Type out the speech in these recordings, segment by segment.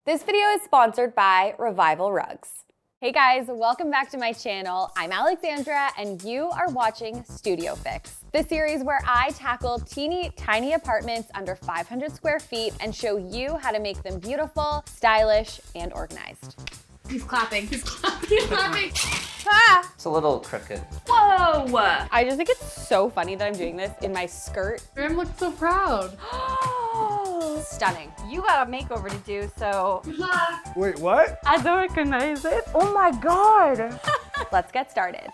This video is sponsored by Revival Rugs. Hey guys, welcome back to my channel. I'm Alexandra and you are watching Studio Fix, the series where I tackle teeny tiny apartments under 500 square feet and show you how to make them beautiful, stylish, and organized. He's clapping. He's clapping. He's clapping. Ah! It's a little crooked. Whoa! I just think it's so funny that I'm doing this in my skirt. Graham looks so proud. Stunning. You got a makeover to do, so Wait, what? I don't recognize it. Oh my God. Let's get started.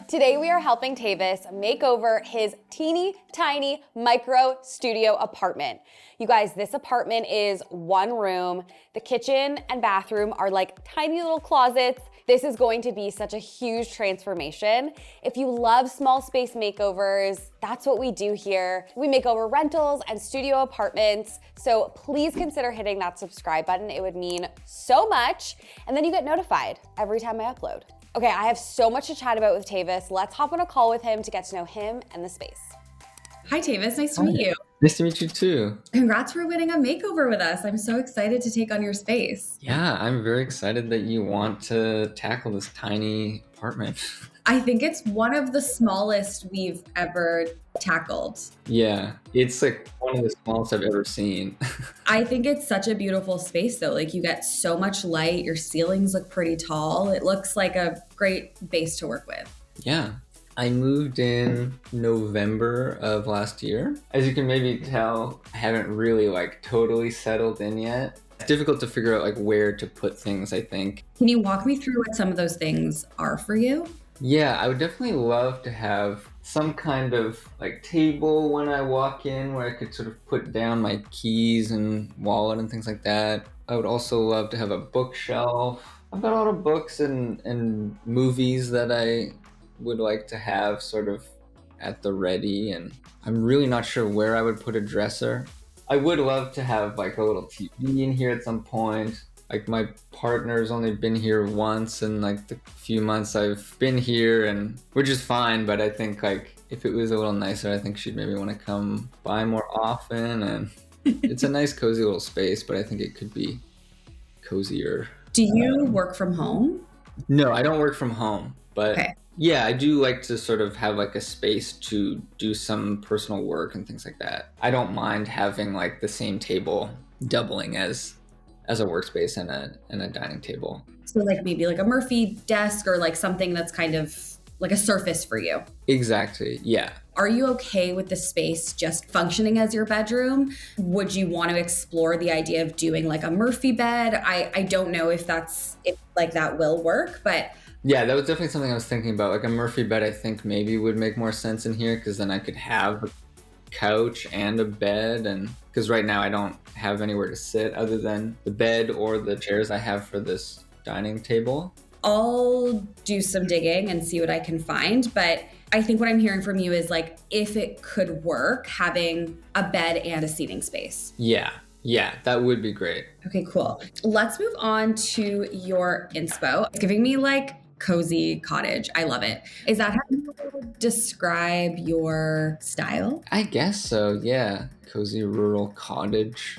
Today we are helping Tavis make over his teeny tiny micro studio apartment. You guys, this apartment is one room. The kitchen and bathroom are like tiny little closets. This is going to be such a huge transformation. If you love small space makeovers, that's what we do here. We make over rentals and studio apartments. So please consider hitting that subscribe button. It would mean so much. And then you get notified every time I upload. Okay, I have so much to chat about with Tavis. Let's hop on a call with him to get to know him and the space. Hi, Tavis. Nice to meet you. Nice to meet you too. Congrats for winning a makeover with us. I'm so excited to take on your space. Yeah, I'm very excited that you want to tackle this tiny apartment. I think it's one of the smallest we've ever tackled. Yeah, it's like one of the smallest I've ever seen. I think it's such a beautiful space though. Like you get so much light, your ceilings look pretty tall. It looks like a great base to work with. Yeah. I moved in November of last year. As you can maybe tell, I haven't really like totally settled in yet. It's difficult to figure out like where to put things, I think. Can you walk me through what some of those things are for you? Yeah, I would definitely love to have some kind of like table when I walk in where I could sort of put down my keys and wallet and things like that. I would also love to have a bookshelf. I've got a lot of books and movies that I would like to have sort of at the ready, and I'm really not sure where I would put a dresser. I would love to have like a little TV in here at some point. Like my partner's only been here once in like the few months I've been here, and which is fine, but I think like if it was a little nicer, I think she'd maybe want to come by more often. And it's a nice cozy little space, but I think it could be cozier. Do you work from home? No, I don't work from home, but Okay. Yeah, I do like to sort of have like a space to do some personal work and things like that. I don't mind having like the same table doubling as a workspace and a dining table. So like maybe like a Murphy desk or like something that's kind of like a surface for you. Exactly, yeah. Are you okay with the space just functioning as your bedroom? Would you want to explore the idea of doing like a Murphy bed? I don't know if like that will work, but Yeah, that was definitely something I was thinking about. Like a Murphy bed, I think maybe would make more sense in here because then I could have a couch and a bed. And because right now I don't have anywhere to sit other than the bed or the chairs I have for this dining table. I'll do some digging and see what I can find. But I think what I'm hearing from you is like, if it could work, having a bed and a seating space. Yeah, that would be great. Okay, cool. Let's move on to your inspo. It's giving me like cozy cottage. I love it. Is that how you would describe your style? I guess so, yeah. Cozy rural cottage.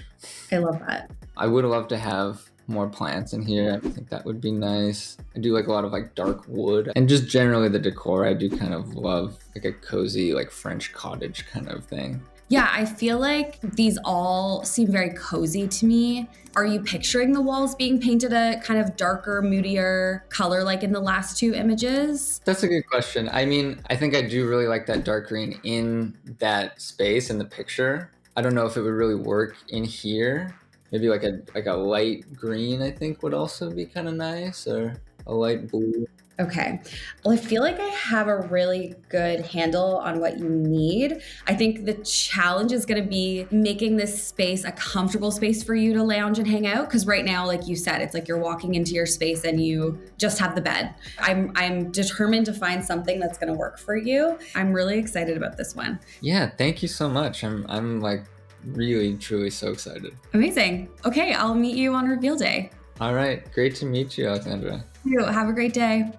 I love that. I would love to have more plants in here. I think that would be nice. I do like a lot of like dark wood and just generally the decor. I do kind of love like a cozy like French cottage kind of thing. Yeah, I feel like these all seem very cozy to me. Are you picturing the walls being painted a kind of darker, moodier color like in the last two images? That's a good question. I mean, I think I do really like that dark green in that space in the picture. I don't know if it would really work in here. Maybe like a light green, I think would also be kind of nice, or a light blue. Okay. Well, I feel like I have a really good handle on what you need. I think the challenge is going to be making this space a comfortable space for you to lounge and hang out. Because right now, like you said, it's like you're walking into your space and you just have the bed. I'm determined to find something that's going to work for you. I'm really excited about this one. Yeah, thank you so much. I'm like really, truly so excited. Amazing. Okay, I'll meet you on reveal day. All right, great to meet you, Alexandra. You have a great day.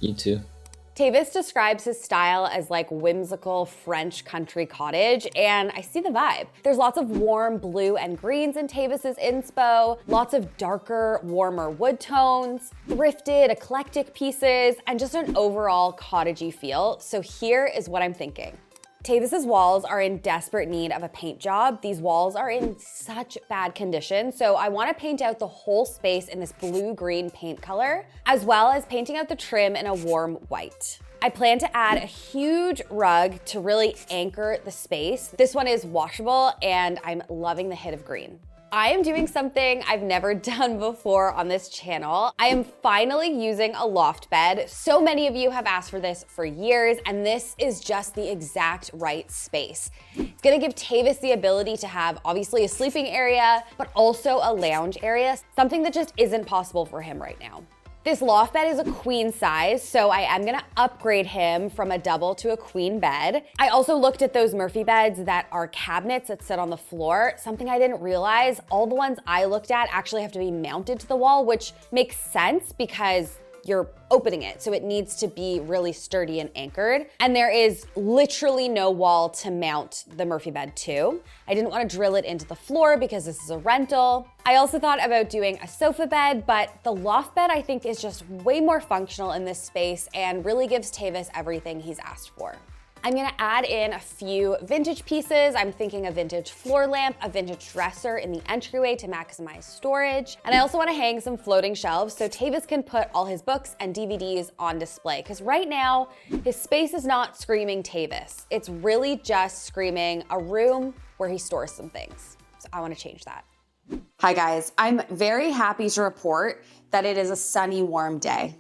You too. Tavis describes his style as like whimsical French country cottage, and I see the vibe. There's lots of warm blue and greens in Tavis's inspo, lots of darker, warmer wood tones, thrifted, eclectic pieces, and just an overall cottagey feel. So here is what I'm thinking. Tavis's walls are in desperate need of a paint job. These walls are in such bad condition, so I want to paint out the whole space in this blue-green paint color, as well as painting out the trim in a warm white. I plan to add a huge rug to really anchor the space. This one is washable, and I'm loving the hit of green. I am doing something I've never done before on this channel. I am finally using a loft bed. So many of you have asked for this for years, and this is just the exact right space. It's gonna give Tavis the ability to have obviously a sleeping area, but also a lounge area, something that just isn't possible for him right now. This loft bed is a queen size, so I am gonna upgrade him from a double to a queen bed. I also looked at those Murphy beds that are cabinets that sit on the floor. Something I didn't realize, all the ones I looked at actually have to be mounted to the wall, which makes sense because you're opening it, so it needs to be really sturdy and anchored. And there is literally no wall to mount the Murphy bed to. I didn't want to drill it into the floor because this is a rental. I also thought about doing a sofa bed, but the loft bed I think is just way more functional in this space and really gives Tavis everything he's asked for. I'm gonna add in a few vintage pieces. I'm thinking a vintage floor lamp, a vintage dresser in the entryway to maximize storage. And I also wanna hang some floating shelves so Tavis can put all his books and DVDs on display. Because right now, his space is not screaming Tavis. It's really just screaming a room where he stores some things. So I wanna change that. Hi guys, I'm very happy to report that it is a sunny, warm day.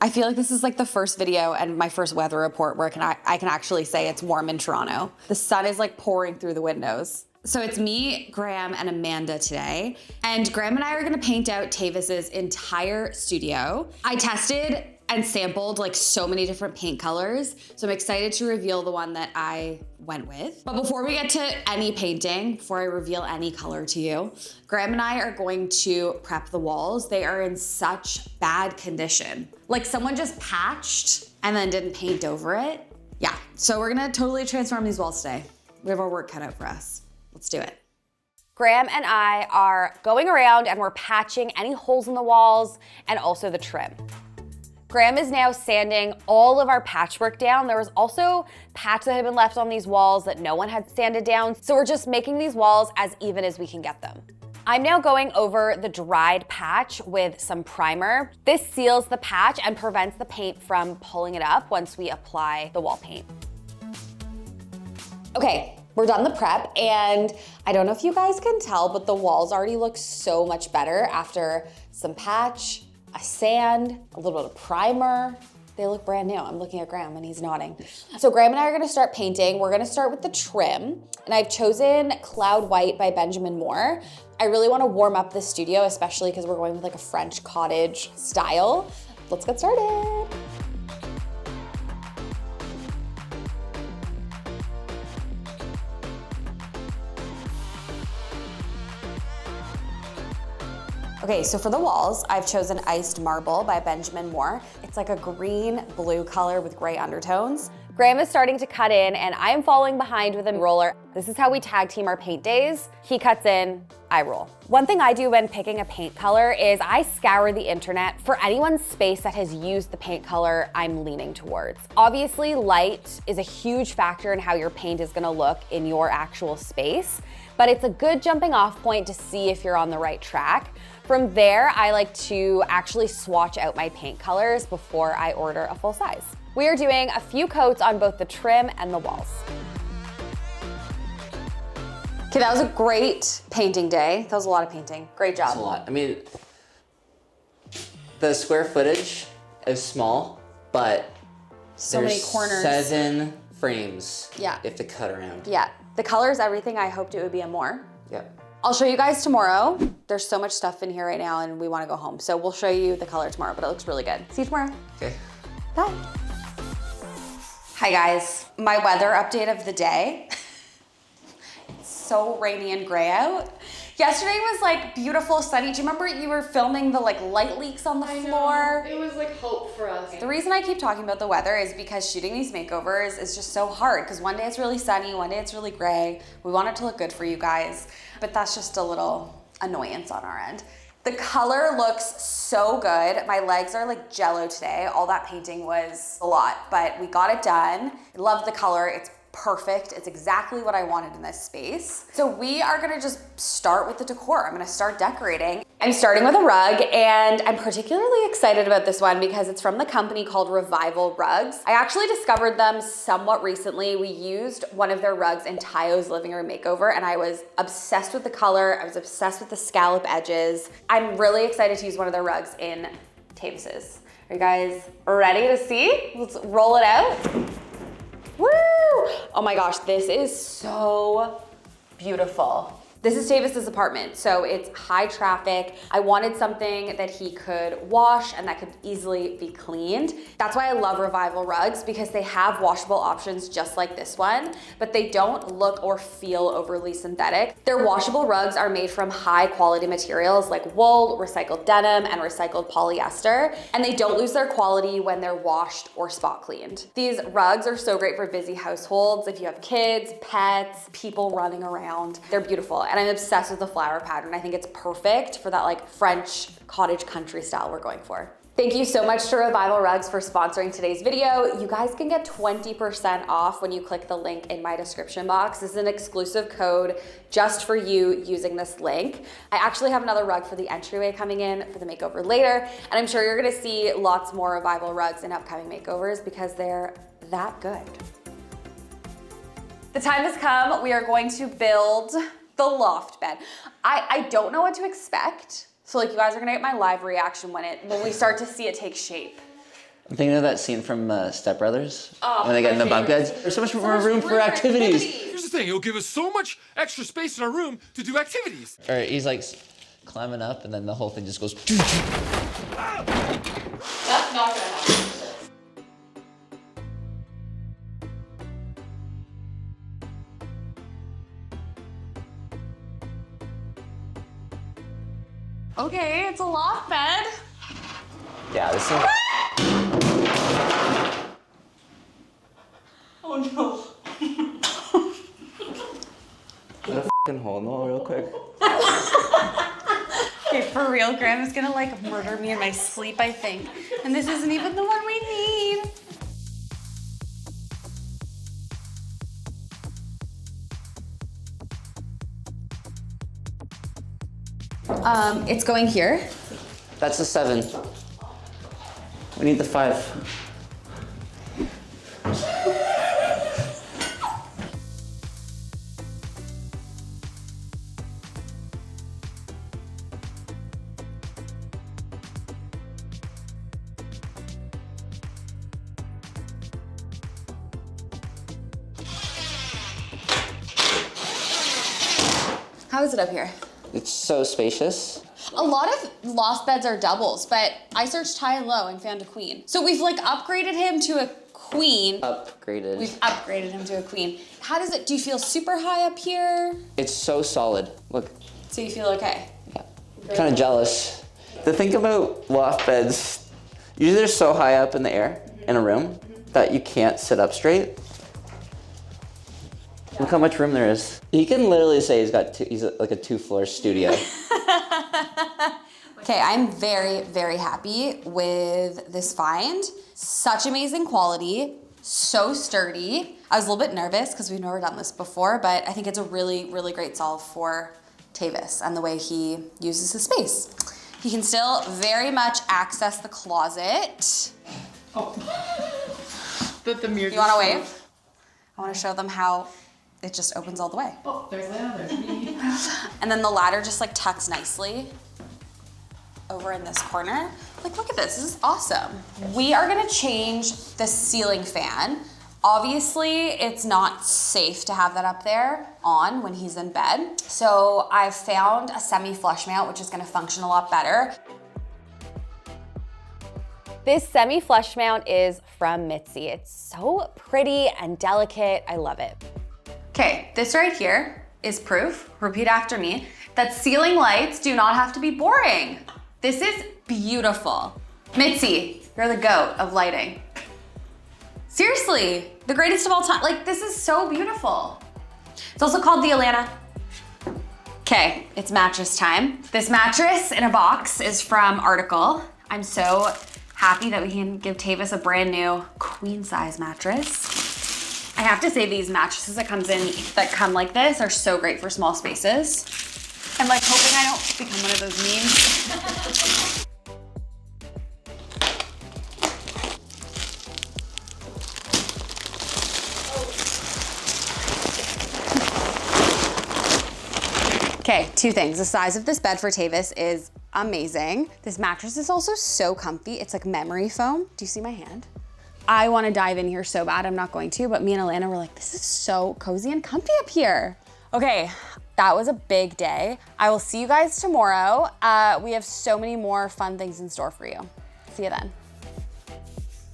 I feel like this is like the first video and my first weather report where I can actually say it's warm in Toronto. The sun is like pouring through the windows. So it's me, Graham, and Amanda today. And Graham and I are gonna paint out Tavis's entire studio. I tested and sampled like so many different paint colors. So I'm excited to reveal the one that I went with. But before we get to any painting, before I reveal any color to you, Graham and I are going to prep the walls. They are in such bad condition. Like someone just patched and then didn't paint over it. Yeah, so we're gonna totally transform these walls today. We have our work cut out for us. Let's do it. Graham and I are going around and we're patching any holes in the walls and also the trim. Graham is now sanding all of our patchwork down. There was also patch that had been left on these walls that no one had sanded down. So we're just making these walls as even as we can get them. I'm now going over the dried patch with some primer. This seals the patch and prevents the paint from pulling it up once we apply the wall paint. Okay, we're done the prep, and I don't know if you guys can tell, but the walls already look so much better after some patch, a sand, a little bit of primer. They look brand new. I'm looking at Graham and he's nodding. So Graham and I are gonna start painting. We're gonna start with the trim, and I've chosen Cloud White by Benjamin Moore. I really wanna warm up the studio, especially because we're going with like a French cottage style. Let's get started. Okay, so for the walls, I've chosen Iced Marble by Benjamin Moore. It's like a green-blue color with gray undertones. Graham is starting to cut in, and I am following behind with a roller. This is how we tag team our paint days. He cuts in, I roll. One thing I do when picking a paint color is I scour the internet for anyone's space that has used the paint color I'm leaning towards. Obviously, light is a huge factor in how your paint is gonna look in your actual space, but it's a good jumping off point to see if you're on the right track. From there, I like to actually swatch out my paint colors before I order a full size. We are doing a few coats on both the trim and the walls. Okay, that was a great painting day. That was a lot of painting. Great job. That's a lot. I mean, the square footage is small, but So many corners. 7 frames. Yeah. If to cut around. Yeah, the color is everything. I hoped it would be a more. Yep. I'll show you guys tomorrow. There's so much stuff in here right now and we wanna go home. So we'll show you the color tomorrow, but it looks really good. See you tomorrow. Okay. Bye. Hi guys, my weather update of the day. It's so rainy and gray out. Yesterday was like beautiful, sunny. Do you remember you were filming the like light leaks on the floor? It was like hope for us. The reason I keep talking about the weather is because shooting these makeovers is just so hard because one day it's really sunny, one day it's really gray. We want it to look good for you guys, but that's just a little annoyance on our end. The color looks so good. My legs are like jello today. All that painting was a lot, but we got it done. I love the color. It's perfect. It's exactly what I wanted in this space. So we are gonna just start with the decor. I'm gonna start decorating. I'm starting with a rug, and I'm particularly excited about this one because it's from the company called Revival Rugs. I actually discovered them somewhat recently. We used one of their rugs in Tayo's living room makeover, and I was obsessed with the color. I was obsessed with the scallop edges. I'm really excited to use one of their rugs in Tavis's. Are you guys ready to see? Let's roll it out. Woo! Oh my gosh, this is so beautiful. This is Tavis's apartment, so it's high traffic. I wanted something that he could wash and that could easily be cleaned. That's why I love Revival Rugs, because they have washable options just like this one, but they don't look or feel overly synthetic. Their washable rugs are made from high quality materials like wool, recycled denim, and recycled polyester, and they don't lose their quality when they're washed or spot cleaned. These rugs are so great for busy households. If you have kids, pets, people running around, they're beautiful. And I'm obsessed with the flower pattern. I think it's perfect for that like French cottage country style we're going for. Thank you so much to Revival Rugs for sponsoring today's video. You guys can get 20% off when you click the link in my description box. This is an exclusive code just for you using this link. I actually have another rug for the entryway coming in for the makeover later, and I'm sure you're gonna see lots more Revival Rugs in upcoming makeovers because they're that good. The time has come. We are going to build the loft bed. I don't know what to expect. So like you guys are gonna get my live reaction when we start to see it take shape. I'm thinking of that scene from Step Brothers Oh, when they get in the bunk beds. There's so much more room for activities. Here's the thing, it'll give us so much extra space in our room to do activities. Or he's like climbing up, and then the whole thing just goes. That's not gonna happen. Okay, it's a loft bed. Yeah, this is. Oh no. Put a f***ing hole in the wall real quick. Okay, for real, Graham's gonna like murder me in my sleep, I think. And this isn't even the one we need. It's going here. That's a 7. We need the 5. How is it up here? It's so spacious. A lot of loft beds are doubles, but I searched high and low and found a queen. So we've like upgraded him to a queen. Upgraded. We've upgraded him to a queen. How does it, do you feel super high up here? It's so solid. Look. So you feel okay? Yeah. Kind of jealous. The thing about loft beds, usually they're so high up in the air in a room that you can't sit up straight. Look how much room there is. He can literally say he's like a 2-floor studio. Okay, I'm very, very happy with this find. Such amazing quality, so sturdy. I was a little bit nervous because we've never done this before, but I think it's a really, really great solve for Tavis and the way he uses his space. He can still very much access the closet. Oh. The mirror. You wanna wave? I wanna show them how it just opens all the way. Oh, there's Lana, there's me. And then the ladder just like tucks nicely over in this corner. Like, look at this, this is awesome. We are gonna change the ceiling fan. Obviously, it's not safe to have that up there on when he's in bed. So I've found a semi-flush mount, which is gonna function a lot better. This semi-flush mount is from Mitzi. It's so pretty and delicate, I love it. Okay, this right here is proof, repeat after me, that ceiling lights do not have to be boring. This is beautiful. Mitzi, you're the GOAT of lighting. Seriously, the greatest of all time. Like, this is so beautiful. It's also called the Atlanta. Okay, it's mattress time. This mattress in a box is from Article. I'm so happy that we can give Tavis a brand new queen size mattress. I have to say these mattresses that come like this are so great for small spaces. I'm like hoping I don't become one of those memes. Okay, two things. The size of this bed for Tavis is amazing. This mattress is also so comfy. It's like memory foam. Do you see my hand? I wanna dive in here so bad, I'm not going to, but me and Alana were like, this is so cozy and comfy up here. Okay, that was a big day. I will see you guys tomorrow. We have so many more fun things in store for you. See you then.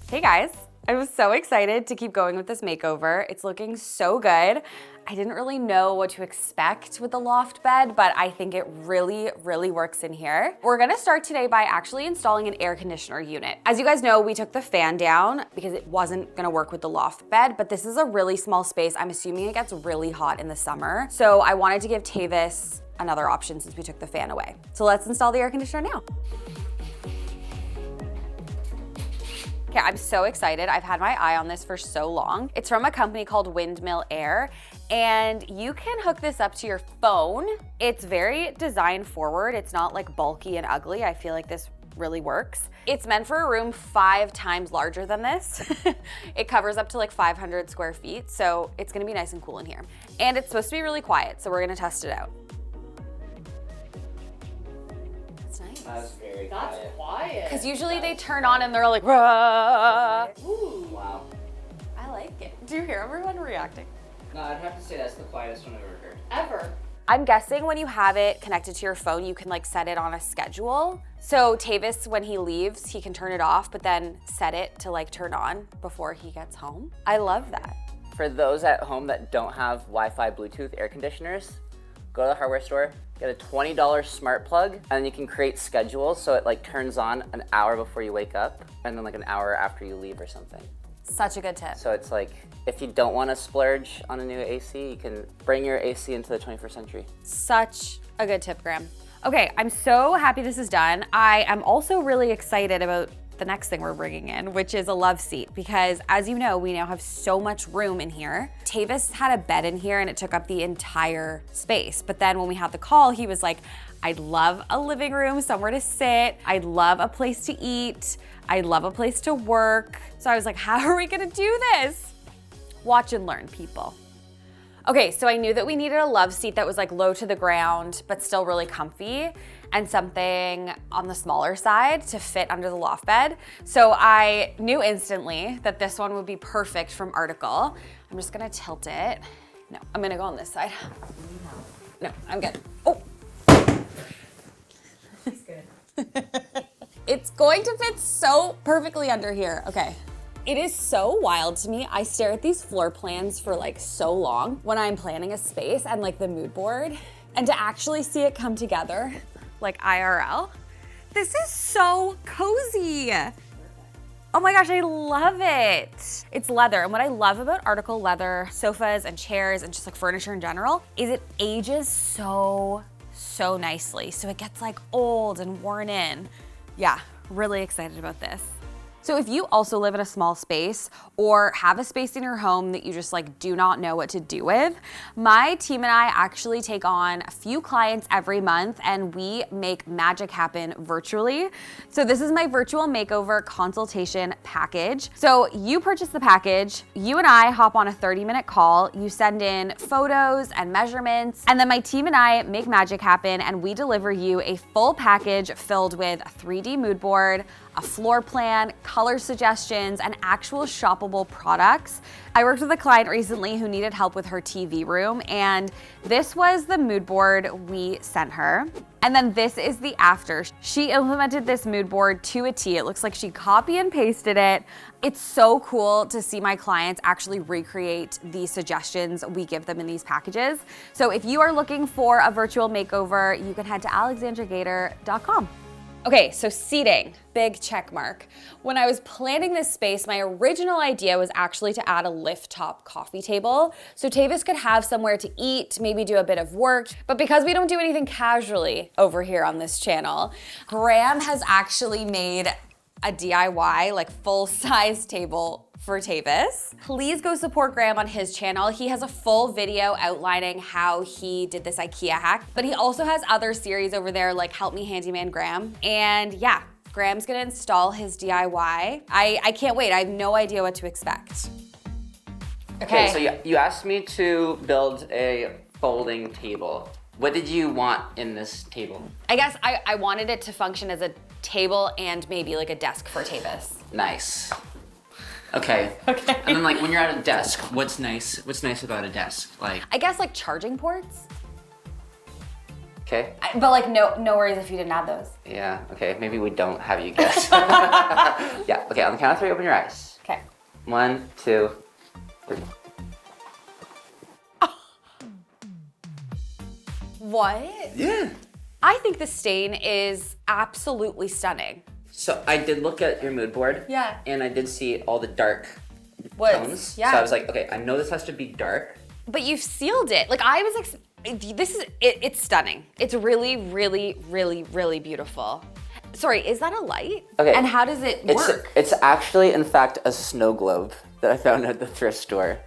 Hey guys, I was so excited to keep going with this makeover. It's looking so good. I didn't really know what to expect with the loft bed, but I think it really, really works in here. We're gonna start today by actually installing an air conditioner unit. As you guys know, we took the fan down because it wasn't gonna work with the loft bed, but this is a really small space. I'm assuming it gets really hot in the summer. So I wanted to give Tavis another option since we took the fan away. So let's install the air conditioner now. Okay, I'm so excited. I've had my eye on this for so long. It's from a company called Windmill Air, and you can hook this up to your phone. It's very design forward. It's not like bulky and ugly. I feel like this really works. It's meant for a room 5 times larger than this. It covers up to like 500 square feet, so it's gonna be nice and cool in here. And it's supposed to be really quiet, so we're gonna test it out. That's nice. That's very That's quiet. Because usually they turn on and they're like, rah. Ooh. Wow. I like it. Do you hear everyone reacting? No, I'd have to say that's the quietest one I've ever heard. Ever. I'm guessing when you have it connected to your phone, you can like set it on a schedule. So Tavis, when he leaves, he can turn it off, but then set it to like turn on before he gets home. I love that. For those at home that don't have Wi-Fi Bluetooth air conditioners, go to the hardware store, get a $20 smart plug, and then you can create schedules so it like turns on an hour before you wake up and then like an hour after you leave or something. Such a good tip. So it's like, if you don't want to splurge on a new AC, you can bring your AC into the 21st century. Such a good tip, Graham. Okay, I'm so happy this is done. I am also really excited about the next thing we're bringing in, which is a love seat, because as you know, we now have so much room in here. Tavis had a bed in here and it took up the entire space. But then when we had the call, he was like, I'd love a living room, somewhere to sit. I'd love a place to eat. I'd love a place to work. So I was like, how are we gonna do this? Watch and learn, people. Okay, so I knew that we needed a love seat that was like low to the ground, but still really comfy, and something on the smaller side to fit under the loft bed. So I knew instantly that this one would be perfect from Article. I'm just gonna tilt it. No, I'm gonna go on this side. No, I'm good. Oh. It's good. It's going to fit so perfectly under here. Okay. It is so wild to me. I stare at these floor plans for like so long when I'm planning a space and like the mood board, and to actually see it come together like IRL, this is so cozy. Oh my gosh, I love it. It's leather, and what I love about Article leather sofas and chairs and just like furniture in general is it ages so nicely. So it gets like old and worn in. Yeah, really excited about this. So if you also live in a small space or have a space in your home that you just like do not know what to do with, my team and I actually take on a few clients every month and we make magic happen virtually. So this is my virtual makeover consultation package. So you purchase the package, you and I hop on a 30-minute call, you send in photos and measurements, and then my team and I make magic happen and we deliver you a full package filled with a 3D mood board, a floor plan, color suggestions, and actual shoppable products. I worked with a client recently who needed help with her TV room, and this was the mood board we sent her. And then this is the after. She implemented this mood board to a T. It looks like she copy and pasted it. It's so cool to see my clients actually recreate the suggestions we give them in these packages. So if you are looking for a virtual makeover, you can head to alexandragater.com. Okay, so seating, big check mark. When I was planning this space, my original idea was actually to add a lift top coffee table so Tavis could have somewhere to eat, maybe do a bit of work. But because we don't do anything casually over here on this channel, Graham has actually made a DIY, like full-size table for Tavis. Please go support Graham on his channel. He has a full video outlining how he did this IKEA hack, but he also has other series over there like Help Me Handyman Graham. And yeah, Graham's gonna install his DIY. I can't wait, I have no idea what to expect. Okay, so you asked me to build a folding table. What did you want in this table? I guess I wanted it to function as a table and maybe like a desk for Tavis. Nice. Okay. Okay. And then like when you're at a desk, what's nice about a desk? Like I guess like charging ports. Okay. But like no worries if you didn't have those. Yeah, okay, maybe we don't have you guess. Yeah, okay, on the count of 3, open your eyes. Okay. 1, 2, 3. What? Yeah. I think the stain is absolutely stunning. So I did look at your mood board. Yeah. And I did see all the dark tones. Yeah. So I was like, okay, I know this has to be dark. But you've sealed it. Like I was, it's stunning. It's really, really, really, really beautiful. Sorry, is that a light? Okay. And how does it work? It's actually, in fact, a snow globe that I found at the thrift store.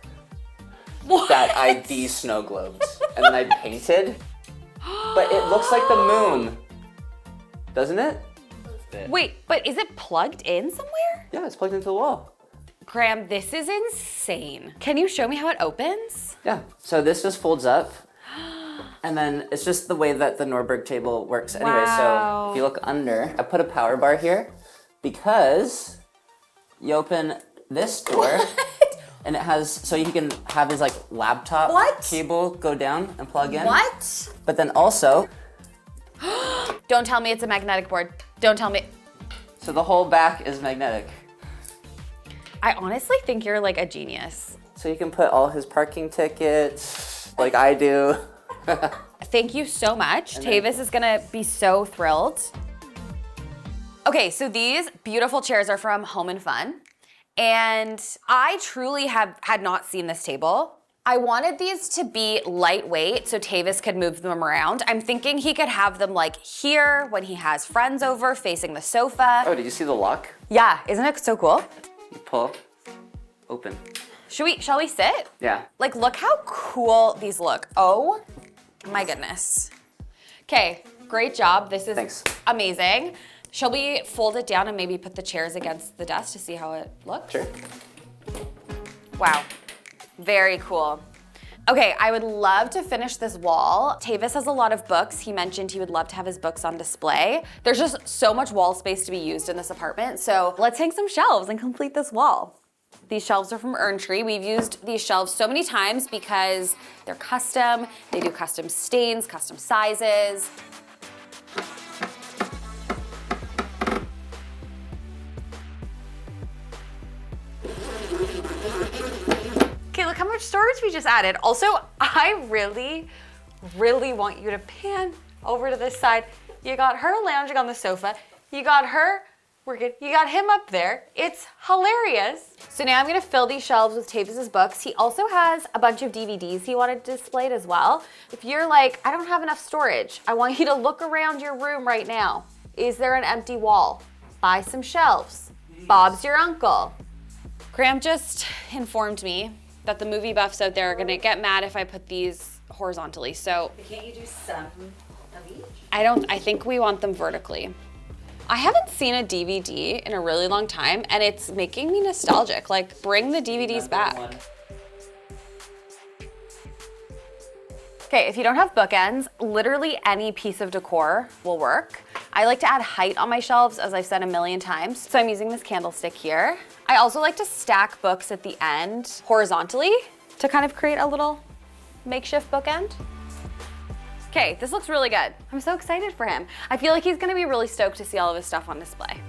What? That I de-snow globed. And then I painted. But it looks like the moon. Doesn't it? Wait, but is it plugged in somewhere? Yeah, it's plugged into the wall. Graham, this is insane. Can you show me how it opens? Yeah, so this just folds up. And then it's just the way that the Norberg table works anyway. Wow. So if you look under, I put a power bar here because you open this door and it has, so you can have his like laptop cable go down and plug in. What? But then also, Don't tell me it's a magnetic board. Don't tell me. so the whole back is magnetic. I honestly think you're like a genius. So you can put all his parking tickets like I do. Thank you so much. Tavis is gonna be so thrilled. Okay, so these beautiful chairs are from Home and Fun. And I truly had not seen this table. I wanted these to be lightweight so Tavis could move them around. I'm thinking he could have them like here when he has friends over facing the sofa. Oh, did you see the lock? Yeah, isn't it so cool? You pull, open. Shall we sit? Yeah. Like, look how cool these look. Oh my goodness. Okay, great job. This is Thanks. amazing. Shall we fold it down and maybe put the chairs against the desk to see how it looks? Sure. Wow, very cool. Okay, I would love to finish this wall. Tavis has a lot of books. He mentioned he would love to have his books on display. There's just so much wall space to be used in this apartment, so let's hang some shelves and complete this wall. These shelves are from Tree. We've used these shelves so many times because they're custom. They do custom stains, custom sizes. Okay, look how much storage we just added. Also, I really, really want you to pan over to this side. You got her lounging on the sofa. You got her, we're good. You got him up there. It's hilarious. So now I'm gonna fill these shelves with Tavis's books. He also has a bunch of DVDs he wanted displayed as well. If you're like, I don't have enough storage, I want you to look around your room right now. Is there an empty wall? Buy some shelves. Bob's your uncle. Graham just informed me that the movie buffs out there are gonna get mad if I put these horizontally, so. Can't you do some of each? I think we want them vertically. I haven't seen a DVD in a really long time and it's making me nostalgic. Like, bring the DVDs back. Okay, if you don't have bookends, literally any piece of decor will work. I like to add height on my shelves, as I've said a million times. So I'm using this candlestick here. I also like to stack books at the end horizontally to kind of create a little makeshift bookend. Okay, this looks really good. I'm so excited for him. I feel like he's gonna be really stoked to see all of his stuff on display.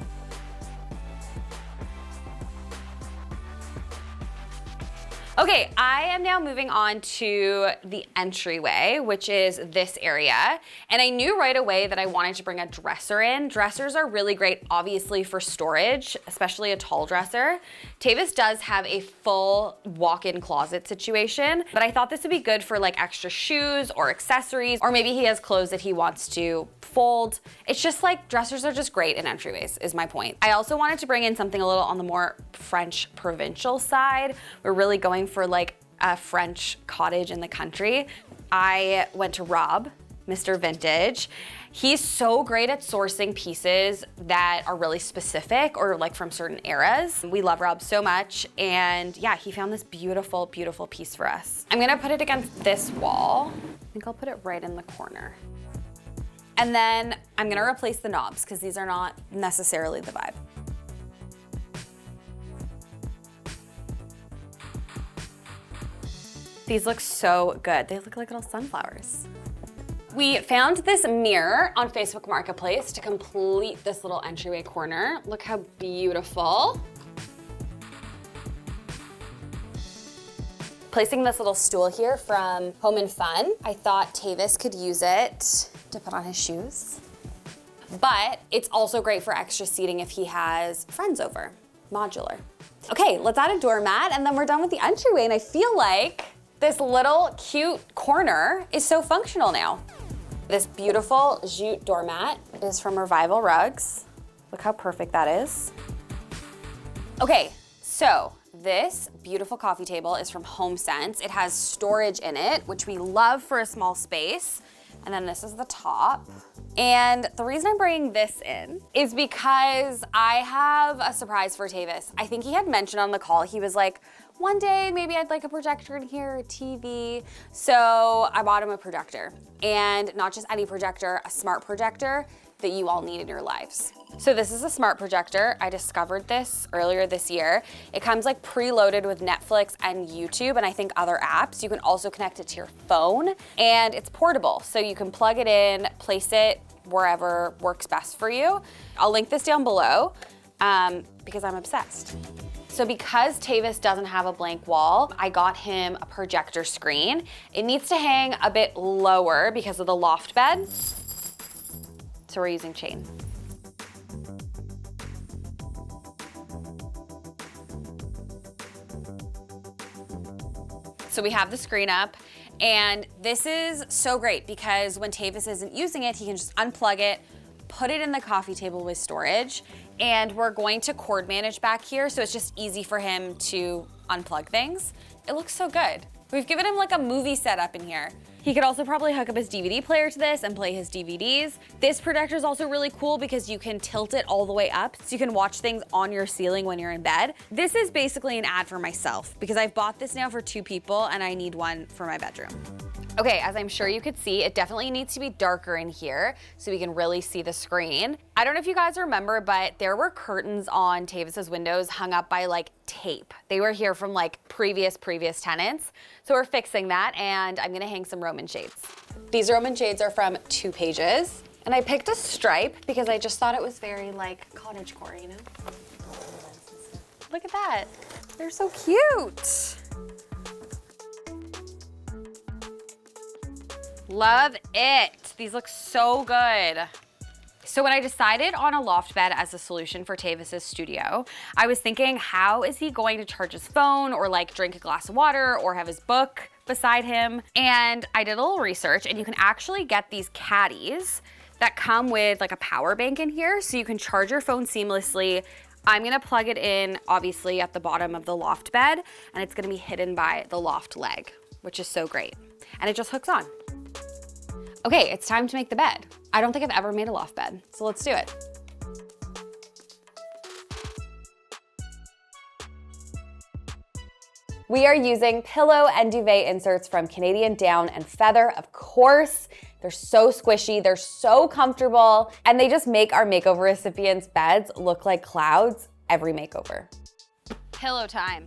Okay, I am now moving on to the entryway, which is this area. And I knew right away that I wanted to bring a dresser in. Dressers are really great, obviously, for storage, especially a tall dresser. Tavis does have a full walk-in closet situation, but I thought this would be good for like extra shoes or accessories, or maybe he has clothes that he wants to fold. It's just like dressers are just great in entryways, is my point. I also wanted to bring in something a little on the more French provincial side. We're really going for like a French cottage in the country. I went to Rob, Mr. Vintage. He's so great at sourcing pieces that are really specific or like from certain eras. We love Rob so much. And yeah, he found this beautiful, beautiful piece for us. I'm gonna put it against this wall. I think I'll put it right in the corner. And then I'm gonna replace the knobs because these are not necessarily the vibe. These look so good. They look like little sunflowers. We found this mirror on Facebook Marketplace to complete this little entryway corner. Look how beautiful. Placing this little stool here from Home and Fun, I thought Tavis could use it to put on his shoes. But it's also great for extra seating if he has friends over, modular. Okay, let's add a doormat and then we're done with the entryway, and I feel like this little cute corner is so functional now. This beautiful jute doormat is from Revival Rugs. Look how perfect that is. Okay, so this beautiful coffee table is from HomeSense. It has storage in it, which we love for a small space. And then this is the top. And the reason I'm bringing this in is because I have a surprise for Tavis. I think he had mentioned on the call, he was like, one day maybe I'd like a projector in here, a TV. So I bought him a projector, and not just any projector, a smart projector that you all need in your lives. So this is a smart projector. I discovered this earlier this year. It comes like preloaded with Netflix and YouTube and I think other apps. You can also connect it to your phone, and it's portable. So you can plug it in, place it wherever works best for you. I'll link this down below because I'm obsessed. So because Tavis doesn't have a blank wall, I got him a projector screen. It needs to hang a bit lower because of the loft bed. So we're using chain. So we have the screen up, and this is so great because when Tavis isn't using it, he can just unplug it, put it in the coffee table with storage, and we're going to cord manage back here, so it's just easy for him to unplug things. It looks so good. We've given him like a movie setup in here. He could also probably hook up his DVD player to this and play his DVDs. This projector is also really cool because you can tilt it all the way up so you can watch things on your ceiling when you're in bed. This is basically an ad for myself because I've bought this now for 2 people and I need one for my bedroom. Okay, as I'm sure you could see, it definitely needs to be darker in here so we can really see the screen. I don't know if you guys remember, but there were curtains on Tavis's windows hung up by like tape. They were here from like previous tenants. So we're fixing that, and I'm gonna hang some Roman shades. These Roman shades are from 2 Pages. And I picked a stripe because I just thought it was very like cottagecore, you know? Look at that, they're so cute. Love it. These look so good. So when I decided on a loft bed as a solution for Tavis's studio, I was thinking, how is he going to charge his phone or like drink a glass of water or have his book beside him? And I did a little research, and you can actually get these caddies that come with like a power bank in here so you can charge your phone seamlessly. I'm gonna plug it in obviously at the bottom of the loft bed, and it's gonna be hidden by the loft leg, which is so great. And it just hooks on. Okay, it's time to make the bed. I don't think I've ever made a loft bed, so let's do it. We are using pillow and duvet inserts from Canadian Down and Feather, of course. They're so squishy, they're so comfortable, and they just make our makeover recipients' beds look like clouds every makeover. Pillow time.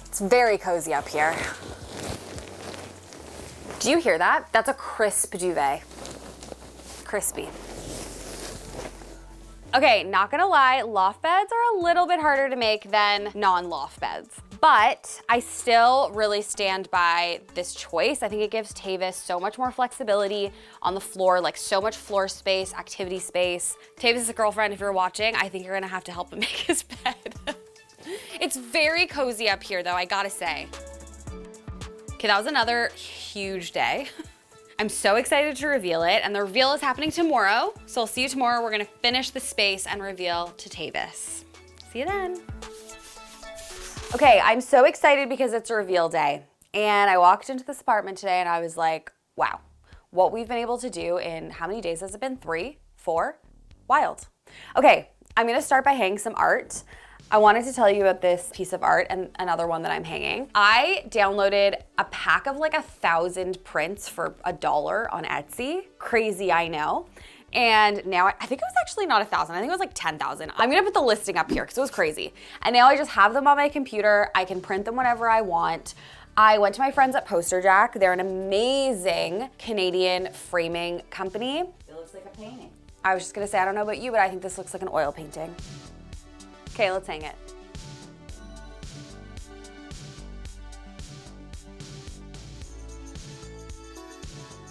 It's very cozy up here. Do you hear that? That's a crisp duvet. Crispy. Okay, not gonna lie, loft beds are a little bit harder to make than non-loft beds. But I still really stand by this choice. I think it gives Tavis so much more flexibility on the floor, like so much floor space, activity space. Tavis' girlfriend, if you're watching, I think you're gonna have to help him make his bed. It's very cozy up here though, I gotta say. Okay, that was another huge day. I'm so excited to reveal it, and the reveal is happening tomorrow. So I'll see you tomorrow. We're gonna finish the space and reveal to Tavis. See you then. Okay, I'm so excited because it's a reveal day. And I walked into this apartment today and I was like, wow, what we've been able to do in how many days has it been? 3, 4? Wild. Okay, I'm gonna start by hanging some art. I wanted to tell you about this piece of art and another one that I'm hanging. I downloaded a pack of like 1,000 prints for $1 on Etsy. Crazy, I know. And now I think it was actually not 1,000, I think it was like 10,000. I'm gonna put the listing up here because it was crazy. And now I just have them on my computer. I can print them whenever I want. I went to my friends at Poster Jack. They're an amazing Canadian framing company. It looks like a painting. I was just gonna say, I don't know about you, but I think this looks like an oil painting. Okay, let's hang it.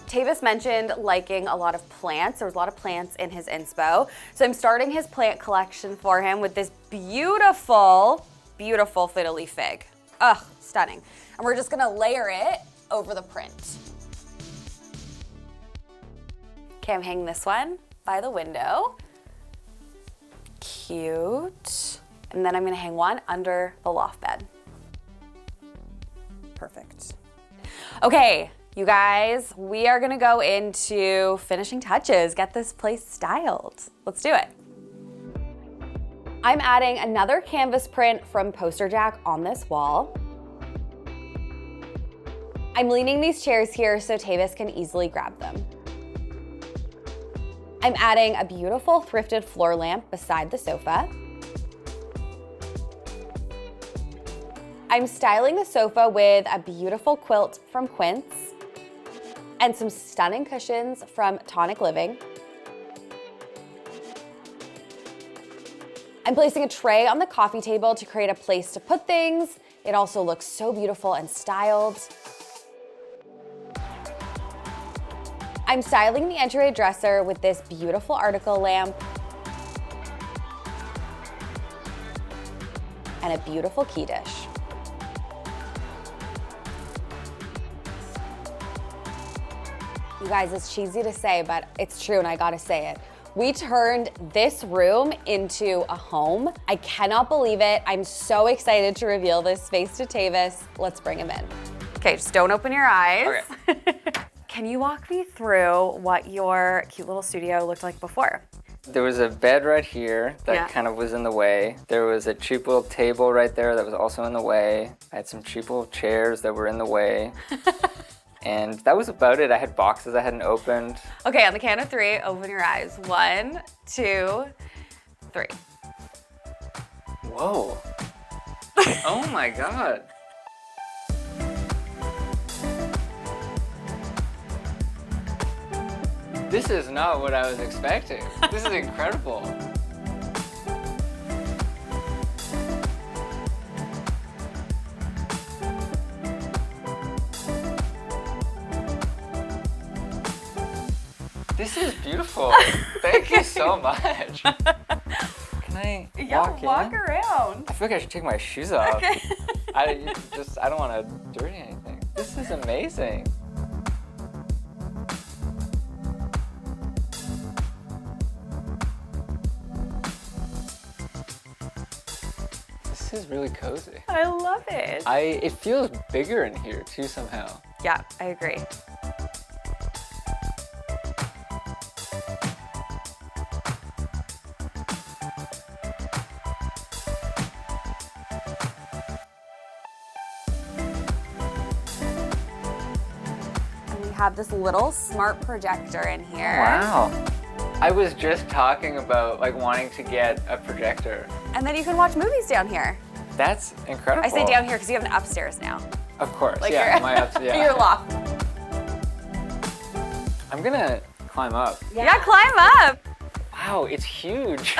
Tavis mentioned liking a lot of plants. There was a lot of plants in his inspo. So I'm starting his plant collection for him with this beautiful, beautiful fiddly fig. Ugh, stunning. And we're just gonna layer it over the print. Okay, I'm hanging this one by the window. Cute. And then I'm gonna hang one under the loft bed. Perfect. Okay, you guys, we are gonna go into finishing touches, get this place styled. Let's do it. I'm adding another canvas print from Poster Jack on this wall. I'm leaning these chairs here so Tavis can easily grab them. I'm adding a beautiful thrifted floor lamp beside the sofa. I'm styling the sofa with a beautiful quilt from Quince and some stunning cushions from Tonic Living. I'm placing a tray on the coffee table to create a place to put things. It also looks so beautiful and styled. I'm styling the entryway dresser with this beautiful article lamp and a beautiful key dish. You guys, it's cheesy to say, but it's true and I gotta say it. We turned this room into a home. I cannot believe it. I'm so excited to reveal this space to Tavis. Let's bring him in. Okay, just don't open your eyes. Okay. Can you walk me through what your cute little studio looked like before? There was a bed right here that kind of was in the way. There was a cheap little table right there that was also in the way. I had some cheap little chairs that were in the way. And that was about it. I had boxes I hadn't opened. Okay, on the count of 3, open your eyes. 1, 2, 3. Whoa. Oh my God. This is not what I was expecting. This is incredible. This is beautiful. Thank you so much. Can I walk in? around. I feel like I should take my shoes off. Okay. I don't want to dirty anything. This is amazing. This is really cozy. I love it. It feels bigger in here too somehow. Yeah, I agree. have this little smart projector in here. Wow. I was just talking about like wanting to get a projector. And then you can watch movies down here. That's incredible. I say down here because you have an upstairs now. Of course, Like yeah, your, my upstairs. Yeah. your loft. I'm gonna climb up. Yeah, climb up. Wow, it's huge.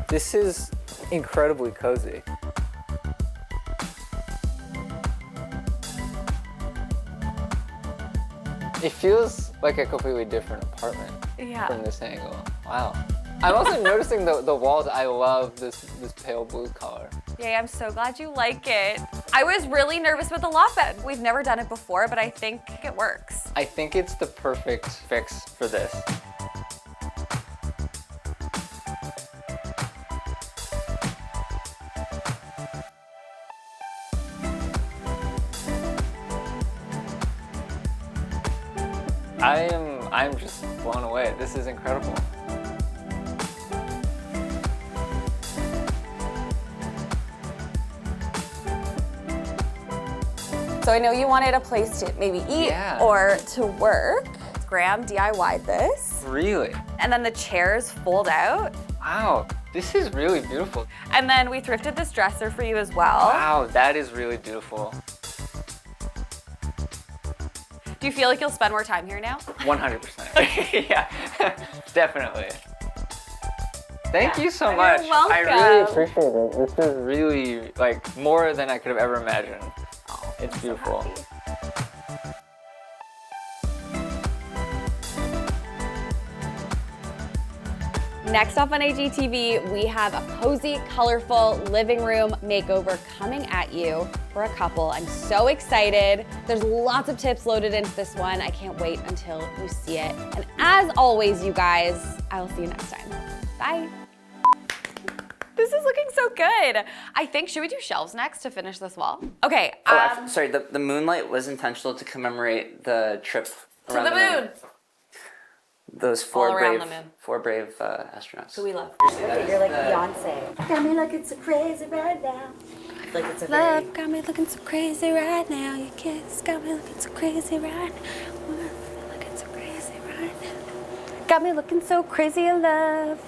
This is incredibly cozy. It feels like a completely different apartment from this angle. Wow. I'm also noticing the walls. I love this pale blue color. Yeah, I'm so glad you like it. I was really nervous with the loft bed. We've never done it before, but I think it works. I think it's the perfect fix for this. I'm just blown away. This is incredible. So I know you wanted a place to maybe eat or to work. Graham DIY'd this. Really? And then the chairs fold out. Wow, this is really beautiful. And then we thrifted this dresser for you as well. Wow, that is really beautiful. Do you feel like you'll spend more time here now? 100%. Yeah, definitely. Thank you so much. You're welcome. I really appreciate it. This is really like more than I could have ever imagined. Oh, it's beautiful. So next up on AGTV, we have a cozy, colorful living room makeover coming at you for a couple. I'm so excited. There's lots of tips loaded into this one. I can't wait until you see it. And as always, you guys, I will see you next time. Bye. This is looking so good. I think, should we do shelves next to finish this wall? Okay. Sorry, the moonlight was intentional to commemorate the trip To around the moon. Those All around the moon. four brave astronauts. Who we love. Okay, you're like Beyonce. Got me looking so crazy right now. Like it's a very... Love got me looking so crazy right now. Your kiss got me looking so crazy right now. Looking so crazy right now. Got me looking so crazy in love.